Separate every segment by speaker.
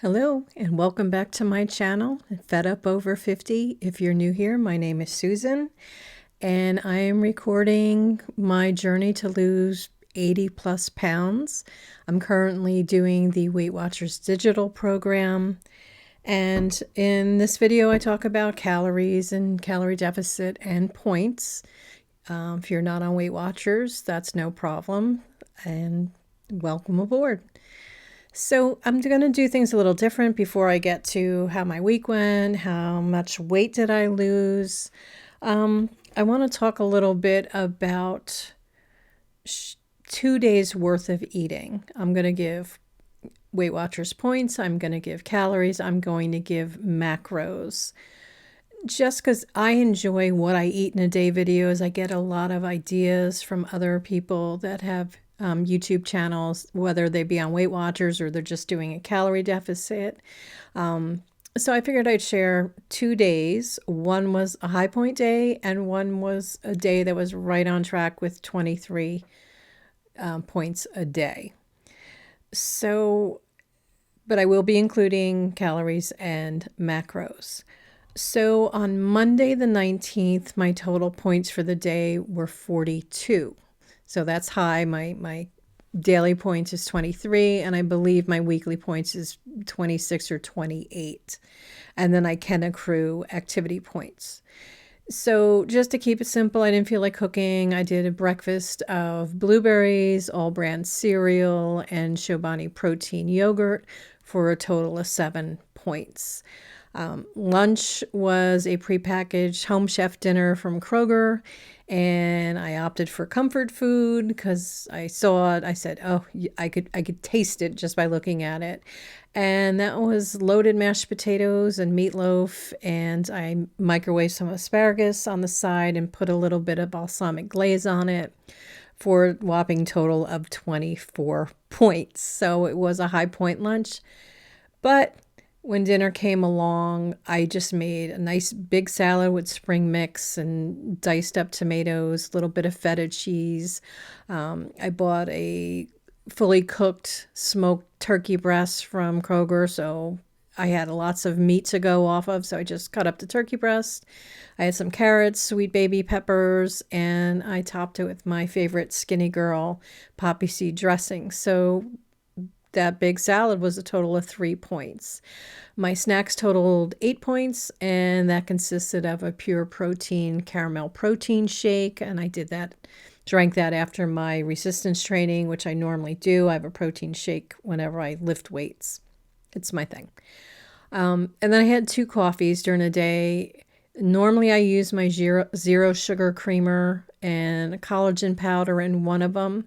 Speaker 1: Hello and welcome back to my channel, Fed Up Over 50. If you're new here, my name is Susan and I am recording my journey to lose 80 plus pounds. I'm currently doing the Weight Watchers digital program, and in this video I talk about calories and calorie deficit and points. If you're not on Weight Watchers, that's no problem, and welcome aboard. So I'm going to do things a little different before I get to how my week went, how much weight did I lose. I want to talk a little bit about 2 days worth of eating. I'm going to give Weight Watchers points. I'm going to give calories. I'm going to give macros. Just because I enjoy what I eat in a day videos, I get a lot of ideas from other people that have YouTube channels, whether they be on Weight Watchers or they're just doing a calorie deficit. So I figured I'd share 2 days. One was a high point day and one was a day that was right on track with 23 points a day. So, but I will be including calories and macros. So on Monday the 19th, my total points for the day were 42. So that's high. My daily points is 23, and I believe my weekly points is 26 or 28. And then I can accrue activity points. So just to keep it simple, I didn't feel like cooking. I did a breakfast of blueberries, all brand cereal, and Chobani protein yogurt for a total of 7 points. Lunch was a prepackaged home chef dinner from Kroger, and I opted for comfort food because I saw it. I said, "Oh, I could taste it just by looking at it," and that was loaded mashed potatoes and meatloaf. And I microwaved some asparagus on the side and put a little bit of balsamic glaze on it for a whopping total of 24 points. So it was a high point lunch, but when dinner came along, I just made a nice big salad with spring mix and diced up tomatoes, a little bit of feta cheese. I bought a fully cooked smoked turkey breast from Kroger, so I had lots of meat to go off of, so I just cut up the turkey breast. I had some carrots, sweet baby peppers, and I topped it with my favorite Skinny Girl poppy seed dressing. So that big salad was a total of 3 points. My snacks totaled 8 points, and that consisted of a pure protein caramel protein shake. And I drank that after my resistance training, which I normally do. I have a protein shake whenever I lift weights. It's my thing. And then I had 2 coffees during the day. Normally I use my zero sugar creamer and a collagen powder in one of them.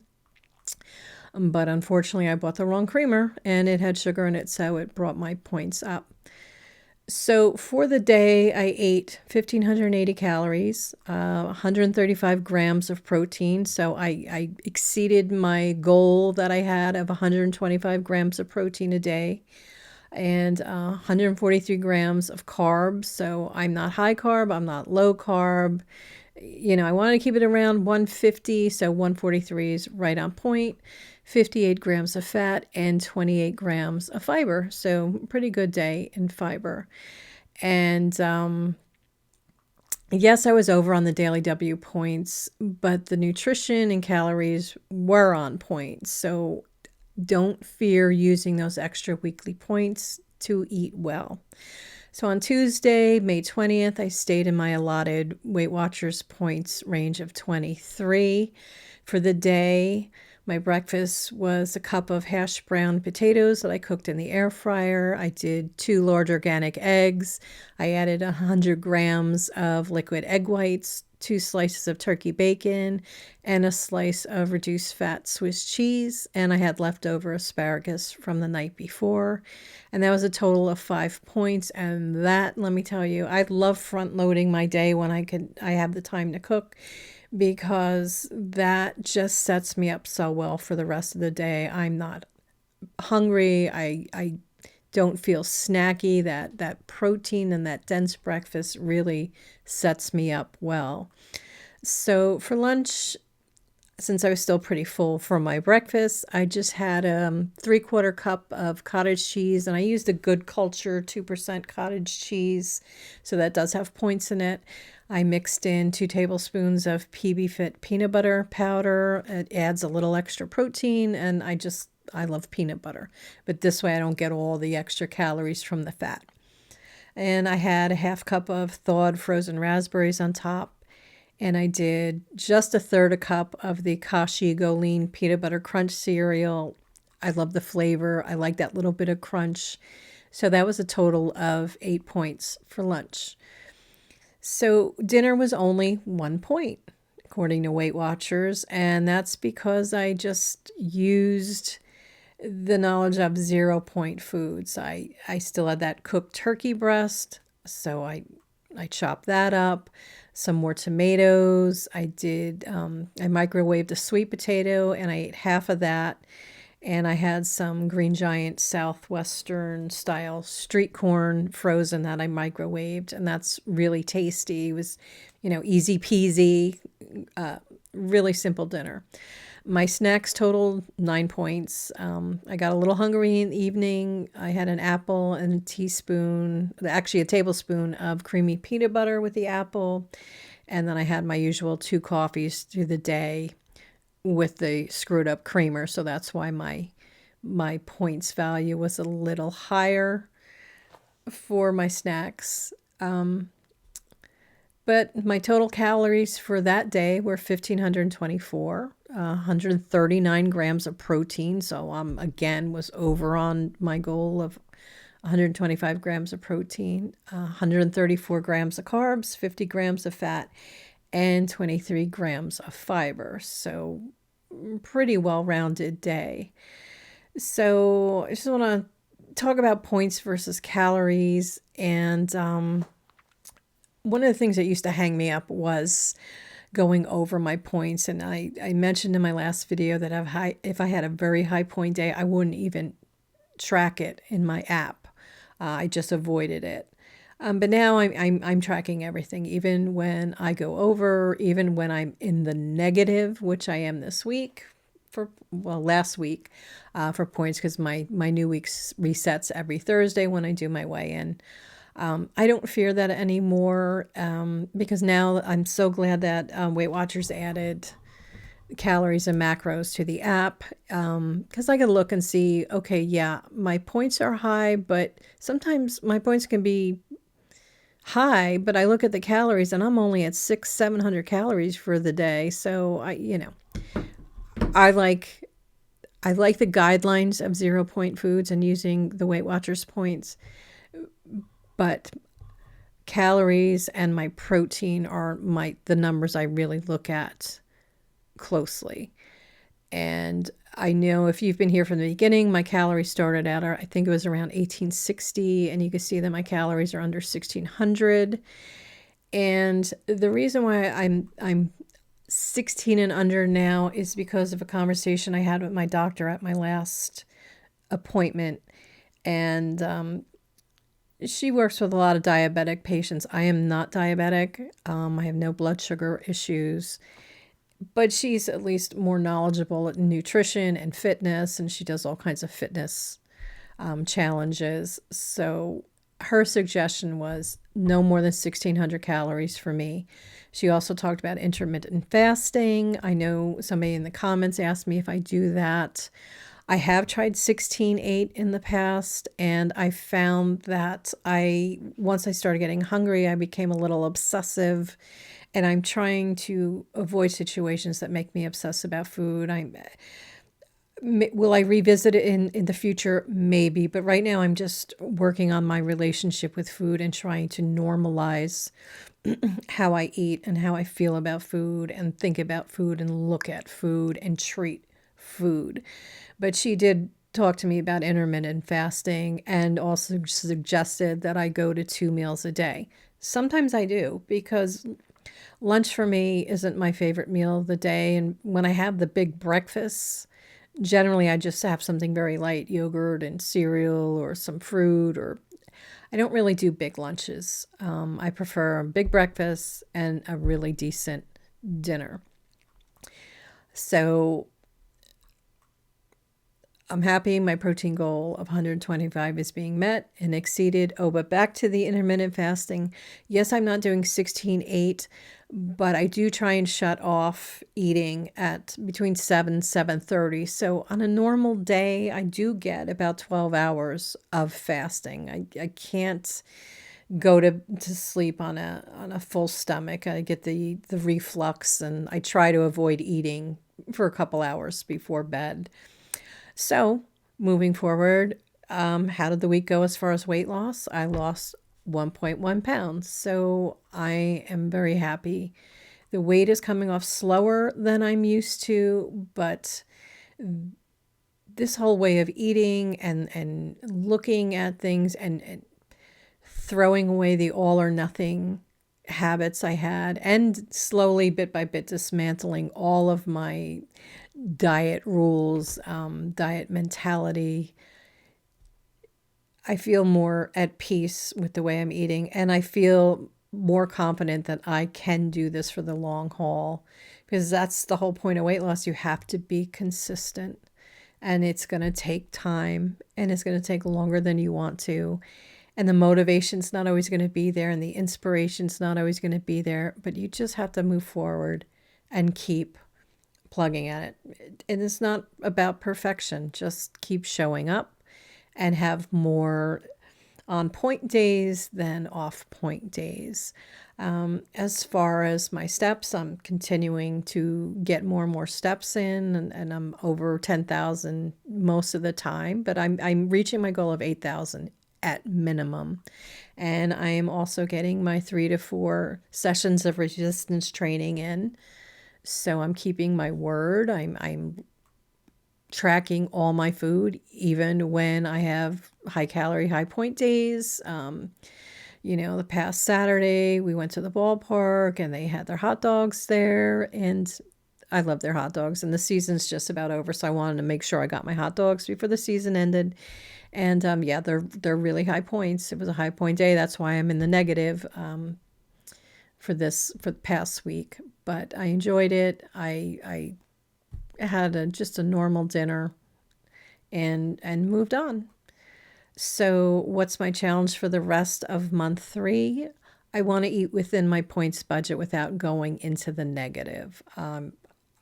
Speaker 1: But unfortunately, I bought the wrong creamer and it had sugar in it, so it brought my points up. So for the day, I ate 1,580 calories, 135 grams of protein. So I exceeded my goal that I had of 125 grams of protein a day, and 143 grams of carbs. So I'm not high carb, I'm not low carb. I wanted to keep it around 150, so 143 is right on point. 58 grams of fat and 28 grams of fiber. So pretty good day in fiber. And yes, I was over on the daily W points, but the nutrition and calories were on point. So don't fear using those extra weekly points to eat well. So on Tuesday, May 20th, I stayed in my allotted Weight Watchers points range of 23 for the day. My breakfast was a cup of hashed brown potatoes that I cooked in the air fryer. I did 2 large organic eggs. I added 100 grams of liquid egg whites, 2 slices of turkey bacon, and a slice of reduced fat Swiss cheese. And I had leftover asparagus from the night before. And that was a total of 5 points. And that, let me tell you, I love front loading my day when I have the time to cook, because that just sets me up so well for the rest of the day. I'm not hungry. I don't feel snacky. That protein and that dense breakfast really sets me up well. So for lunch, since I was still pretty full for my breakfast, I just had a 3/4 cup of cottage cheese, and I used a Good Culture 2% cottage cheese, so that does have points in it. I mixed in 2 tablespoons of PB Fit peanut butter powder. It adds a little extra protein, and I love peanut butter, but this way I don't get all the extra calories from the fat. And I had a 1/2 cup of thawed frozen raspberries on top. And I did just 1/3 cup of the Kashi Goleen peanut butter crunch cereal. I love the flavor. I like that little bit of crunch. So that was a total of 8 points for lunch. So dinner was only 1 point, according to Weight Watchers. And that's because I just used the knowledge of 0 point foods. I still had that cooked turkey breast, so I chopped that up. Some more tomatoes. I microwaved a sweet potato and I ate half of that. And I had some Green Giant Southwestern style street corn frozen that I microwaved, and that's really tasty. It was, easy peasy, really simple dinner. My snacks totaled 9 points. I got a little hungry in the evening. I had an apple and a tablespoon of creamy peanut butter with the apple. And then I had my usual 2 coffees through the day with the screwed up creamer. So that's why my points value was a little higher for my snacks. But my total calories for that day were 1,524, 139 grams of protein. So again, was over on my goal of 125 grams of protein, 134 grams of carbs, 50 grams of fat, and 23 grams of fiber. So pretty well-rounded day. So I just want to talk about points versus calories. And one of the things that used to hang me up was going over my points. And I mentioned in my last video that if I had a very high point day, I wouldn't even track it in my app. I just avoided it. But now I'm tracking everything, even when I go over, even when I'm in the negative, which I am this week last week for points, because my new week resets every Thursday when I do my weigh-in. I don't fear that anymore because now I'm so glad that Weight Watchers added calories and macros to the app, because I can look and see, okay, yeah, my points are high, but sometimes my points can be high, but I look at the calories and I'm only at 600-700 calories for the day. So I like the guidelines of 0 point foods and using the Weight Watchers points, but calories and my protein are the numbers I really look at closely. And I know if you've been here from the beginning, my calories started out, I think it was around 1860, and you can see that my calories are under 1600. And the reason why I'm 16 and under now is because of a conversation I had with my doctor at my last appointment. And she works with a lot of diabetic patients. I am not diabetic. I have no blood sugar issues. But she's at least more knowledgeable in nutrition and fitness, and she does all kinds of fitness challenges. So her suggestion was no more than 1,600 calories for me. She also talked about intermittent fasting. I know somebody in the comments asked me if I do that. I have tried 16/8 in the past, and I found that once I started getting hungry, I became a little obsessive. And I'm trying to avoid situations that make me obsess about food. Will I revisit it in the future? Maybe. But right now I'm just working on my relationship with food and trying to normalize how I eat and how I feel about food and think about food and look at food and treat food. But she did talk to me about intermittent fasting and also suggested that I go to 2 meals a day. Sometimes I do, because lunch for me isn't my favorite meal of the day. And when I have the big breakfasts, generally I just have something very light, yogurt and cereal or some fruit, or I don't really do big lunches. I prefer a big breakfast and a really decent dinner. So I'm happy my protein goal of 125 is being met and exceeded. Oh, but back to the intermittent fasting. Yes, I'm not doing 16/8, but I do try and shut off eating at between 7 and 7:30. So on a normal day, I do get about 12 hours of fasting. I can't go to sleep on a full stomach. I get the reflux, and I try to avoid eating for a couple hours before bed. So, moving forward, how did the week go as far as weight loss? I lost 1.1 pounds. So, I am very happy. The weight is coming off slower than I'm used to, but this whole way of eating and looking at things and throwing away the all or nothing habits I had, and slowly, bit by bit, dismantling all of my diet rules, diet mentality. I feel more at peace with the way I'm eating, and I feel more confident that I can do this for the long haul, because that's the whole point of weight loss. You have to be consistent, and it's going to take time, and it's going to take longer than you want to. And the motivation's not always going to be there, and the inspiration's not always going to be there, but you just have to move forward and keep plugging at it. And it's not about perfection. Just keep showing up and have more on point days than off point days. As far as my steps, I'm continuing to get more and more steps in, and I'm over 10,000 most of the time, but I'm reaching my goal of 8,000 at minimum. And I am also getting my 3 to 4 sessions of resistance training in. So I'm keeping my word. I'm tracking all my food, even when I have high calorie, high point days. The past Saturday, we went to the ballpark and they had their hot dogs there. And I love their hot dogs. And the season's just about over, so I wanted to make sure I got my hot dogs before the season ended. And yeah, they're really high points. It was a high point day. That's why I'm in the negative for the past week. But I enjoyed it. I had just a normal dinner and moved on. So what's my challenge for the rest of month 3? I want to eat within my points budget without going into the negative.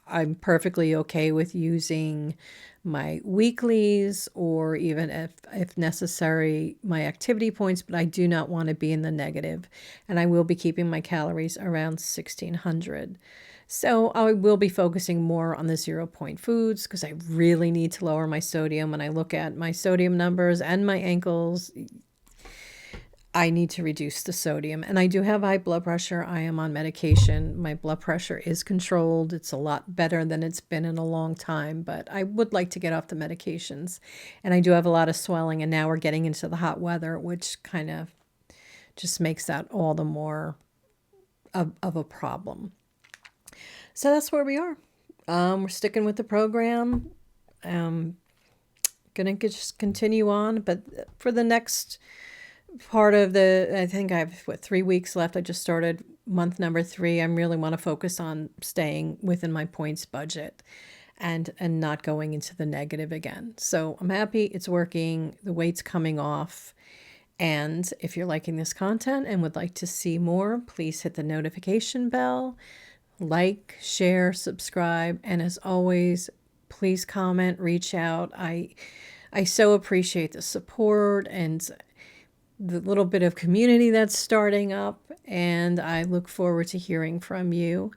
Speaker 1: I'm perfectly okay with using my weeklies, or even if necessary, my activity points, but I do not want to be in the negative. And I will be keeping my calories around 1,600. So I will be focusing more on the 0-point foods, because I really need to lower my sodium. When I look at my sodium numbers and my ankles, I need to reduce the sodium. And I do have high blood pressure. I am on medication. My blood pressure is controlled. It's a lot better than it's been in a long time, but I would like to get off the medications. And I do have a lot of swelling, and now we're getting into the hot weather, which kind of just makes that all the more of a problem. So that's where we are. We're sticking with the program. Gonna just continue on, but for the next part of I think I have 3 weeks left. I just started month number 3. I really want to focus on staying within my points budget and not going into the negative again. So I'm happy it's working. The weight's coming off. And if you're liking this content and would like to see more, please hit the notification bell, like, share, subscribe, and as always, please comment, reach out. I so appreciate the support and the little bit of community that's starting up, and I look forward to hearing from you.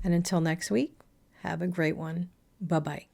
Speaker 1: And until next week, have a great one. Bye-bye.